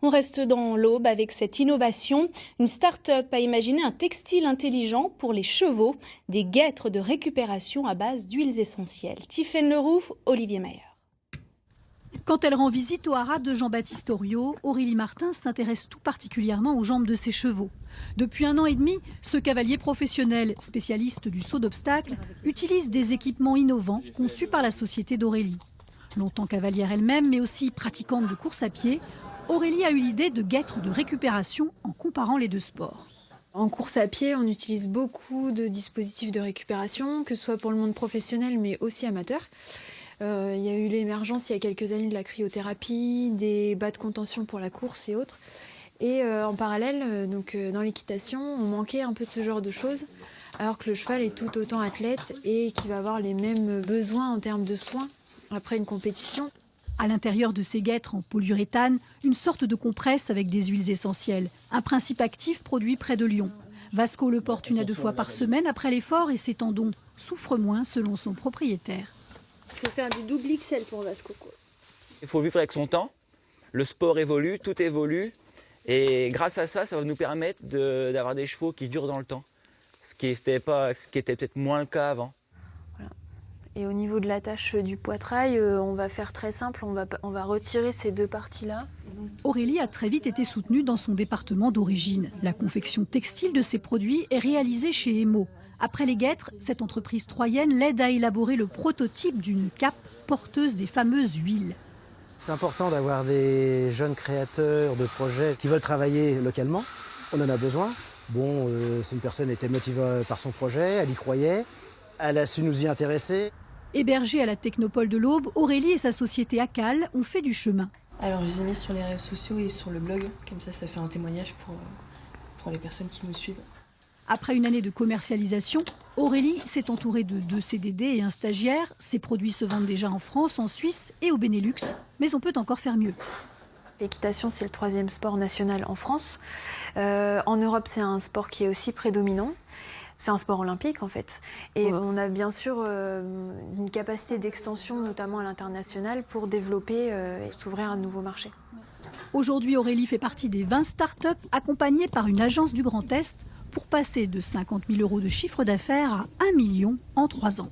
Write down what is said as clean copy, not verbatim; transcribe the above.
On reste dans l'Aube avec cette innovation. Une start-up a imaginé un textile intelligent pour les chevaux, des guêtres de récupération à base d'huiles essentielles. Tiffaine Leroux, Olivier Mayer. Quand elle rend visite au haras de Jean-Baptiste Oriot, Aurélie Martin s'intéresse tout particulièrement aux jambes de ses chevaux. Depuis 1 an et demi, ce cavalier professionnel, spécialiste du saut d'obstacles, utilise des équipements innovants conçus par la société d'Aurélie. Longtemps cavalière elle-même, mais aussi pratiquante de course à pied, Aurélie a eu l'idée de guêtres de récupération en comparant les deux sports. En course à pied, on utilise beaucoup de dispositifs de récupération, que ce soit pour le monde professionnel mais aussi amateur. Il y a eu l'émergence il y a quelques années de la cryothérapie, des bas de contention pour la course et autres. Et en parallèle, dans l'équitation, on manquait un peu de ce genre de choses, alors que le cheval est tout autant athlète et qui va avoir les mêmes besoins en termes de soins après une compétition. À l'intérieur de ces guêtres en polyuréthane, une sorte de compresse avec des huiles essentielles, un principe actif produit près de Lyon. Vasco le porte 1 à 2 fois par semaine après l'effort et ses tendons souffrent moins selon son propriétaire. Il faut faire du double XL pour Vasco, quoi. Il faut vivre avec son temps. Le sport évolue, tout évolue. Et grâce à ça, ça va nous permettre d'avoir des chevaux qui durent dans le temps. Ce qui était peut-être moins le cas avant. Voilà. Et au niveau de l'attache du poitrail, on va faire très simple. On va retirer ces 2 parties-là. Aurélie a très vite été soutenue dans son département d'origine. La confection textile de ses produits est réalisée chez Emo. Après les guêtres, cette entreprise troyenne l'aide à élaborer le prototype d'une cape porteuse des fameuses huiles. C'est important d'avoir des jeunes créateurs de projets qui veulent travailler localement. On en a besoin. Bon, si une personne était motivée par son projet, elle y croyait, elle a su nous y intéresser. Hébergée à la Technopole de l'Aube, Aurélie et sa société ACAL ont fait du chemin. Alors je les ai mis sur les réseaux sociaux et sur le blog, comme ça fait un témoignage pour les personnes qui nous suivent. Après 1 année de commercialisation, Aurélie s'est entourée de 2 CDD et un stagiaire. Ses produits se vendent déjà en France, en Suisse et au Benelux, mais on peut encore faire mieux. L'équitation, c'est le 3e sport national en France. En Europe, c'est un sport qui est aussi prédominant. C'est un sport olympique en fait. Et on a bien sûr une capacité d'extension, notamment à l'international, pour développer et s'ouvrir à un nouveau marché. Aujourd'hui, Aurélie fait partie des 20 start-up accompagnées par une agence du Grand Est pour passer de 50 000 € de chiffre d'affaires à 1 million en 3 ans.